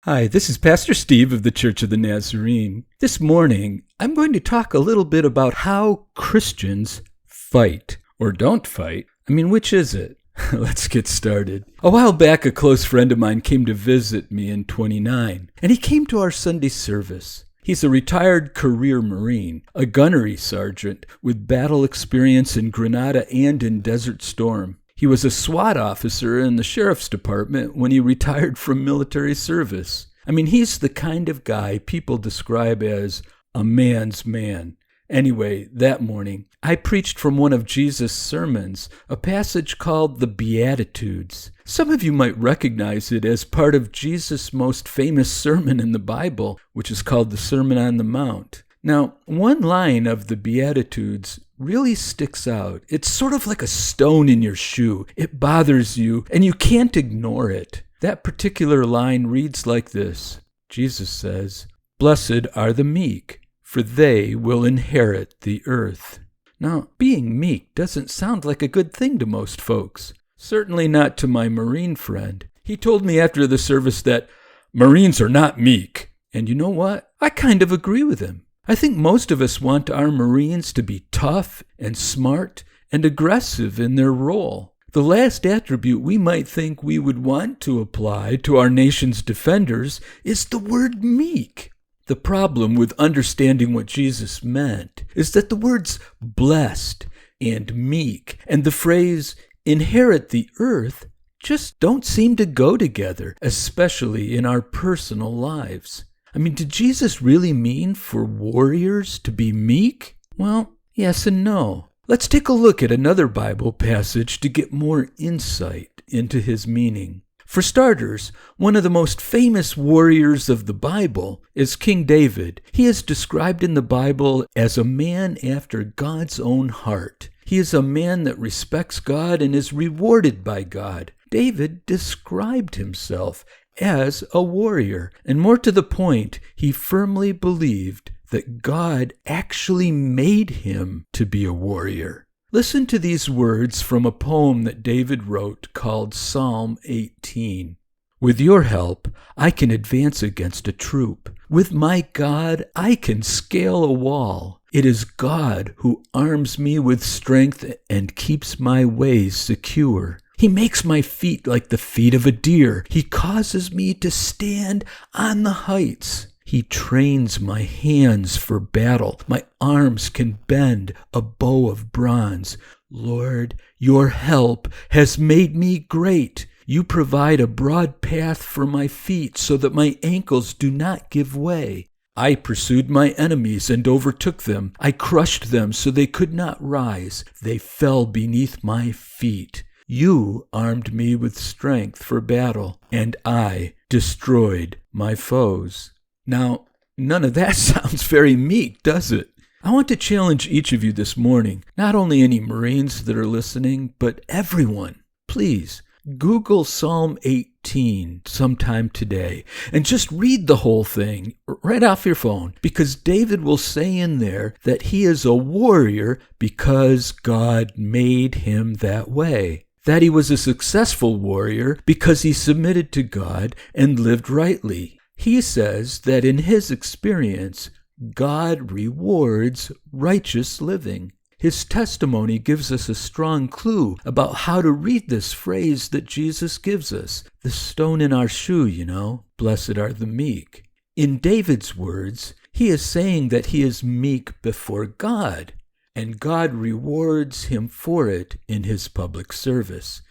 Hi, this is Pastor Steve of the Church of the Nazarene. This morning, I'm going to talk a little bit about how Christians fight or don't fight. Which is it? Let's get started. A while back, a close friend of mine came to visit me in 29, and he came to our Sunday service. He's a retired career Marine, a gunnery sergeant with battle experience in Grenada and in Desert Storm. He was a SWAT officer in the sheriff's department when he retired from military service. He's the kind of guy people describe as a man's man. Anyway, that morning, I preached from one of Jesus' sermons, a passage called the Beatitudes. Some of you might recognize it as part of Jesus' most famous sermon in the Bible, which is called the Sermon on the Mount. Now, one line of the Beatitudes really sticks out. It's sort of like a stone in your shoe. It bothers you, and you can't ignore it. That particular line reads like this. Jesus says, "Blessed are the meek, for they will inherit the earth." Now, being meek doesn't sound like a good thing to most folks. Certainly not to my Marine friend. He told me after the service that Marines are not meek. And you know what? I kind of agree with him. I think most of us want our Marines to be tough and smart and aggressive in their role. The last attribute we might think we would want to apply to our nation's defenders is the word meek. The problem with understanding what Jesus meant is that the words blessed and meek and the phrase inherit the earth just don't seem to go together, especially in our personal lives. Did Jesus really mean for warriors to be meek? Well, yes and no. Let's take a look at another Bible passage to get more insight into his meaning. For starters, one of the most famous warriors of the Bible is King David. He is described in the Bible as a man after God's own heart. He is a man that respects God and is rewarded by God. David described himself as a warrior, and more to the point, he firmly believed that God actually made him to be a warrior. Listen to these words from a poem that David wrote called Psalm 18. "With your help, I can advance against a troop. With my God, I can scale a wall. It is God who arms me with strength and keeps my ways secure. He makes my feet like the feet of a deer. He causes me to stand on the heights. He trains my hands for battle. My arms can bend a bow of bronze. Lord, your help has made me great. You provide a broad path for my feet so that my ankles do not give way. I pursued my enemies and overtook them. I crushed them so they could not rise. They fell beneath my feet. You armed me with strength for battle, and I destroyed my foes." Now, none of that sounds very meek, does it? I want to challenge each of you this morning, not only any Marines that are listening, but everyone. Please, Google Psalm 18 sometime today and just read the whole thing right off your phone, because David will say in there that he is a warrior because God made him that way. That he was a successful warrior because he submitted to God and lived rightly. He says that in his experience, God rewards righteous living. His testimony gives us a strong clue about how to read this phrase that Jesus gives us, the stone in our shoe, blessed are the meek. In David's words, he is saying that he is meek before God, and God rewards him for it in his public service.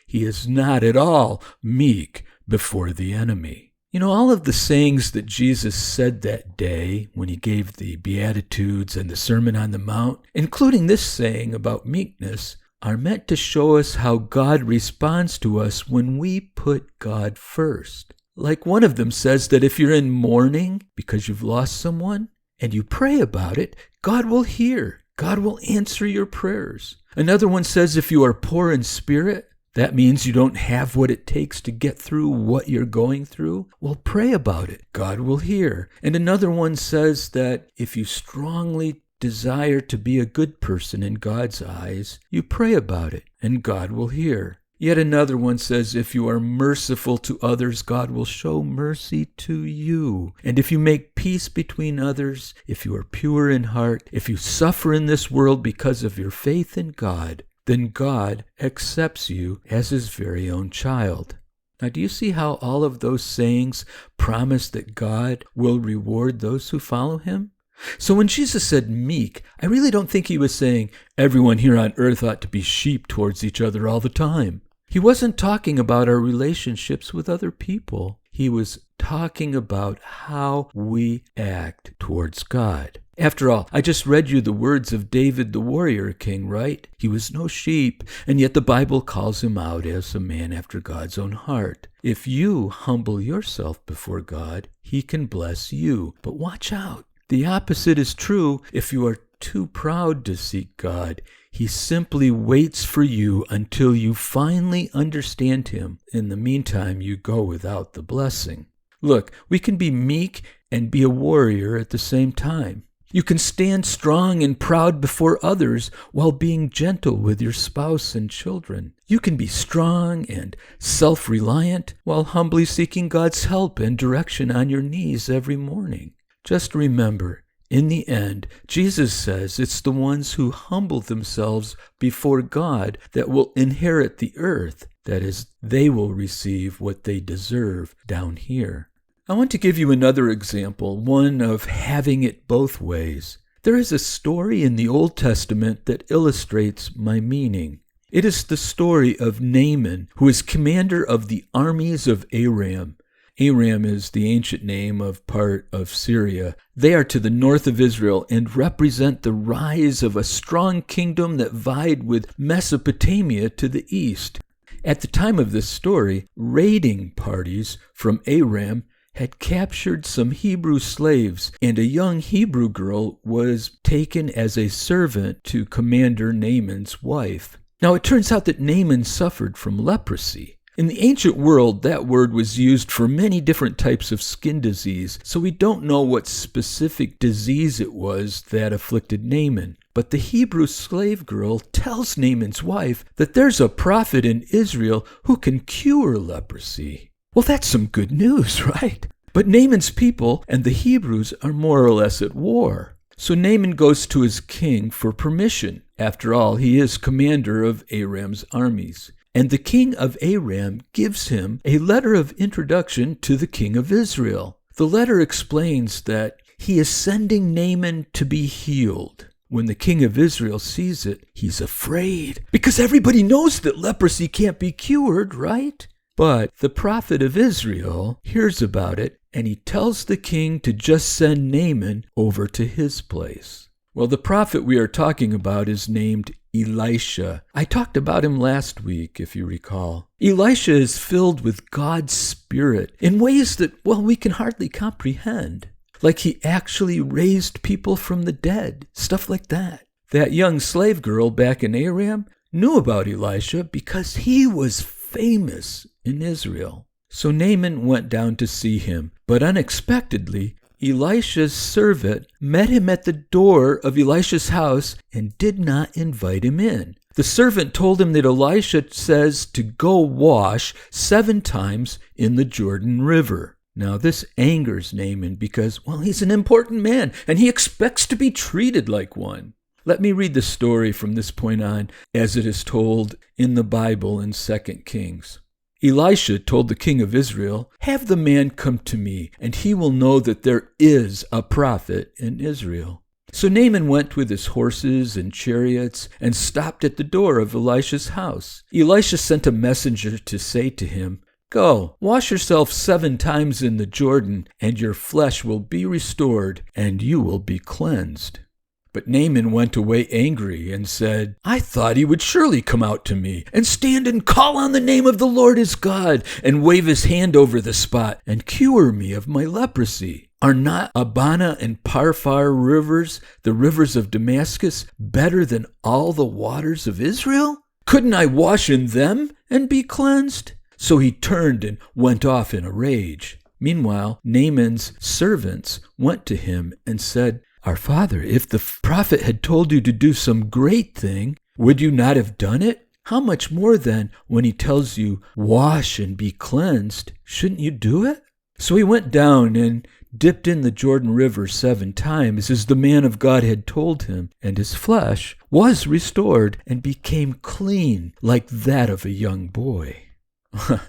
He is not at all meek before the enemy. All of the sayings that Jesus said that day when he gave the Beatitudes and the Sermon on the Mount, including this saying about meekness, are meant to show us how God responds to us when we put God first. Like one of them says that if you're in mourning because you've lost someone and you pray about it, God will hear. God will answer your prayers. Another one says if you are poor in spirit, that means you don't have what it takes to get through what you're going through. Well, pray about it. God will hear. And another one says that if you strongly desire to be a good person in God's eyes, you pray about it, and God will hear. Yet another one says, if you are merciful to others, God will show mercy to you. And if you make peace between others, if you are pure in heart, if you suffer in this world because of your faith in God, then God accepts you as his very own child. Now, do you see how all of those sayings promise that God will reward those who follow him? So when Jesus said meek, I really don't think he was saying everyone here on earth ought to be sheep towards each other all the time. He wasn't talking about our relationships with other people. He was talking about how we act towards God. After all, I just read you the words of David the warrior king, right? He was no sheep, and yet the Bible calls him out as a man after God's own heart. If you humble yourself before God, he can bless you. But watch out. The opposite is true if you are too proud to seek God. He simply waits for you until you finally understand him. In the meantime, you go without the blessing. Look, we can be meek and be a warrior at the same time. You can stand strong and proud before others while being gentle with your spouse and children. You can be strong and self-reliant while humbly seeking God's help and direction on your knees every morning. Just remember, in the end, Jesus says it's the ones who humble themselves before God that will inherit the earth. That is, they will receive what they deserve down here. I want to give you another example, one of having it both ways. There is a story in the Old Testament that illustrates my meaning. It is the story of Naaman, who is commander of the armies of Aram. Aram is the ancient name of part of Syria. They are to the north of Israel and represent the rise of a strong kingdom that vied with Mesopotamia to the east. At the time of this story, raiding parties from Aram had captured some Hebrew slaves, and a young Hebrew girl was taken as a servant to Commander Naaman's wife. Now it turns out that Naaman suffered from leprosy. In the ancient world, that word was used for many different types of skin disease, so we don't know what specific disease it was that afflicted Naaman. But the Hebrew slave girl tells Naaman's wife that there's a prophet in Israel who can cure leprosy. Well, that's some good news, right? But Naaman's people and the Hebrews are more or less at war. So Naaman goes to his king for permission. After all, he is commander of Aram's armies. And the king of Aram gives him a letter of introduction to the king of Israel. The letter explains that he is sending Naaman to be healed. When the king of Israel sees it, he's afraid, because everybody knows that leprosy can't be cured, right? But the prophet of Israel hears about it, and he tells the king to just send Naaman over to his place. Well, the prophet we are talking about is named Elisha. I talked about him last week, if you recall. Elisha is filled with God's Spirit in ways that, well, we can hardly comprehend. Like he actually raised people from the dead, stuff like that. That young slave girl back in Aram knew about Elisha because he was famous in Israel. So Naaman went down to see him, but unexpectedly, Elisha's servant met him at the door of Elisha's house and did not invite him in. The servant told him that Elisha says to go wash 7 times in the Jordan River. Now this angers Naaman because, well, he's an important man and he expects to be treated like one. Let me read the story from this point on as it is told in the Bible in 2 Kings. Elisha told the king of Israel, "Have the man come to me, and he will know that there is a prophet in Israel." So Naaman went with his horses and chariots and stopped at the door of Elisha's house. Elisha sent a messenger to say to him, "Go, wash yourself 7 times in the Jordan, and your flesh will be restored, and you will be cleansed." But Naaman went away angry and said, "I thought he would surely come out to me and stand and call on the name of the Lord his God and wave his hand over the spot and cure me of my leprosy. Are not Abana and Parfar rivers, the rivers of Damascus, better than all the waters of Israel? Couldn't I wash in them and be cleansed?" So he turned and went off in a rage. Meanwhile, Naaman's servants went to him and said, "Our father, if the prophet had told you to do some great thing, would you not have done it? How much more then, when he tells you, wash and be cleansed, shouldn't you do it? So he went down and dipped in the Jordan River 7 times, as the man of God had told him, and his flesh was restored and became clean like that of a young boy.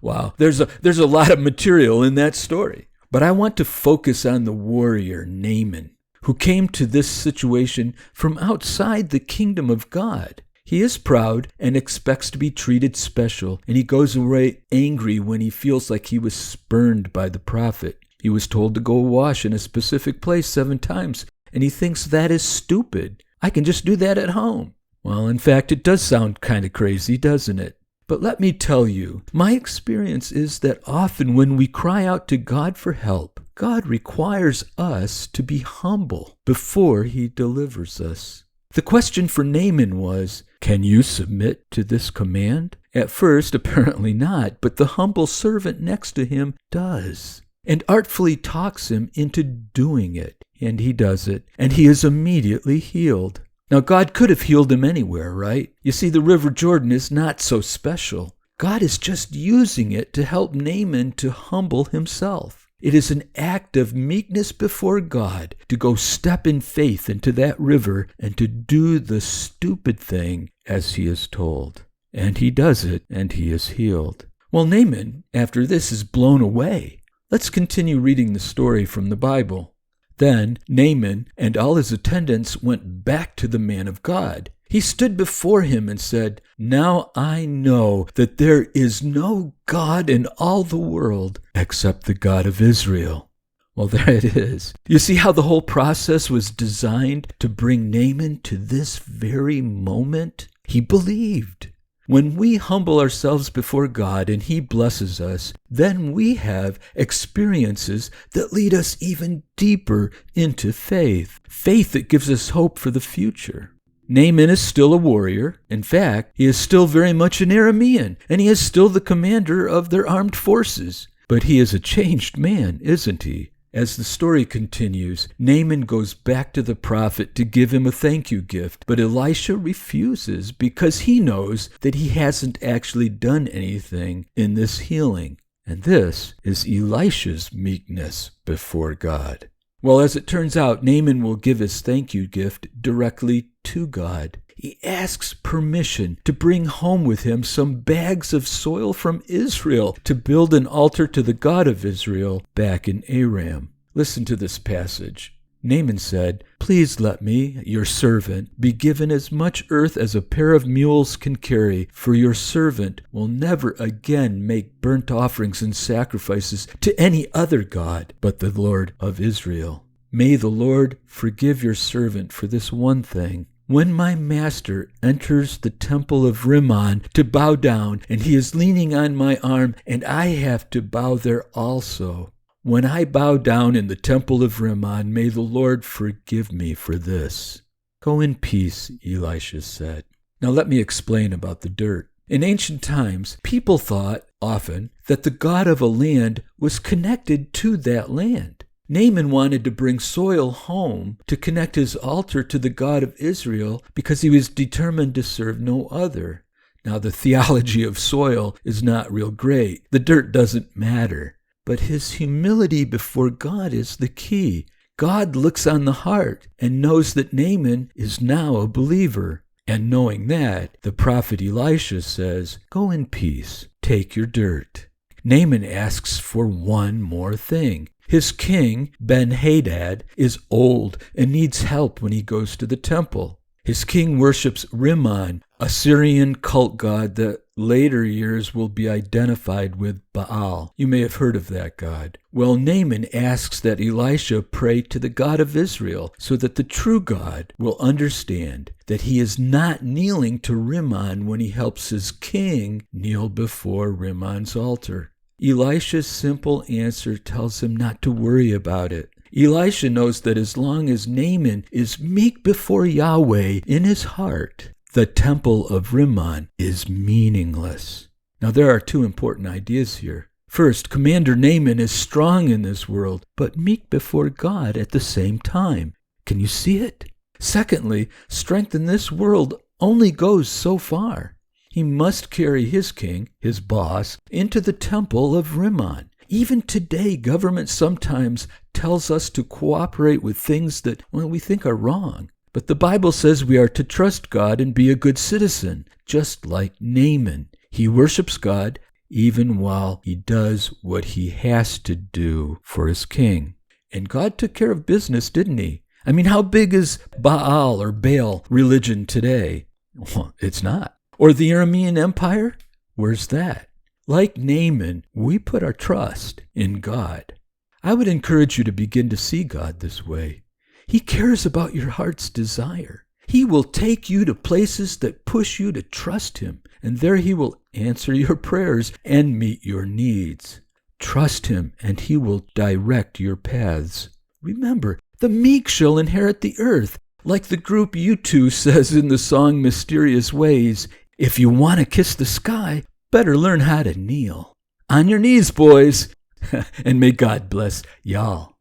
Wow, there's a lot of material in that story. But I want to focus on the warrior Naaman, who came to this situation from outside the kingdom of God. He is proud and expects to be treated special, and he goes away angry when he feels like he was spurned by the prophet. He was told to go wash in a specific place 7 times, and he thinks that is stupid. I can just do that at home. Well, in fact, it does sound kind of crazy, doesn't it? But let me tell you, my experience is that often when we cry out to God for help, God requires us to be humble before he delivers us. The question for Naaman was, can you submit to this command? At first, apparently not, but the humble servant next to him does, and artfully talks him into doing it. And he does it, and he is immediately healed. Now, God could have healed him anywhere, right? You see, the River Jordan is not so special. God is just using it to help Naaman to humble himself. It is an act of meekness before God to go step in faith into that river and to do the stupid thing as he is told. And he does it, and he is healed. Well, Naaman, after this, is blown away. Let's continue reading the story from the Bible. Then Naaman and all his attendants went back to the man of God. He stood before him and said, "Now I know that there is no God in all the world except the God of Israel." Well, there it is. You see how the whole process was designed to bring Naaman to this very moment? He believed. When we humble ourselves before God and he blesses us, then we have experiences that lead us even deeper into faith. Faith that gives us hope for the future. Naaman is still a warrior. In fact, he is still very much an Aramean, and he is still the commander of their armed forces. But he is a changed man, isn't he? As the story continues, Naaman goes back to the prophet to give him a thank you gift, but Elisha refuses because he knows that he hasn't actually done anything in this healing. And this is Elisha's meekness before God. Well, as it turns out, Naaman will give his thank you gift directly to God. He asks permission to bring home with him some bags of soil from Israel to build an altar to the God of Israel back in Aram. Listen to this passage. Naaman said, "Please let me, your servant, be given as much earth as a pair of mules can carry, for your servant will never again make burnt offerings and sacrifices to any other god but the Lord of Israel. May the Lord forgive your servant for this one thing. When my master enters the temple of Rimmon to bow down, and he is leaning on my arm, and I have to bow there also. When I bow down in the temple of Rimmon, may the Lord forgive me for this." "Go in peace," Elisha said. Now let me explain about the dirt. In ancient times, people thought often that the god of a land was connected to that land. Naaman wanted to bring soil home to connect his altar to the God of Israel because he was determined to serve no other. Now, the theology of soil is not real great. The dirt doesn't matter. But his humility before God is the key. God looks on the heart and knows that Naaman is now a believer. And knowing that, the prophet Elisha says, "Go in peace, take your dirt." Naaman asks for one more thing. His king, Ben-Hadad, is old and needs help when he goes to the temple. His king worships Rimmon, a Syrian cult god that later years will be identified with Baal. You may have heard of that god. Well, Naaman asks that Elisha pray to the God of Israel so that the true God will understand that he is not kneeling to Rimmon when he helps his king kneel before Rimmon's altar. Elisha's simple answer tells him not to worry about it. Elisha knows that as long as Naaman is meek before Yahweh in his heart, the temple of Rimmon is meaningless. Now there are 2 important ideas here. First, Commander Naaman is strong in this world, but meek before God at the same time. Can you see it? Secondly, strength in this world only goes so far. He must carry his king, his boss, into the temple of Rimmon. Even today, government sometimes tells us to cooperate with things that, we think are wrong. But the Bible says we are to trust God and be a good citizen, just like Naaman. He worships God even while he does what he has to do for his king. And God took care of business, didn't he? I mean, how big is Baal or Baal religion today? Well, it's not. Or the Aramean Empire? Where's that? Like Naaman, we put our trust in God. I would encourage you to begin to see God this way. He cares about your heart's desire. He will take you to places that push you to trust him, and there he will answer your prayers and meet your needs. Trust him, and he will direct your paths. Remember, the meek shall inherit the earth. Like the group U2 says in the song Mysterious Ways, if you want to kiss the sky, better learn how to kneel. On your knees, boys. And may God bless y'all.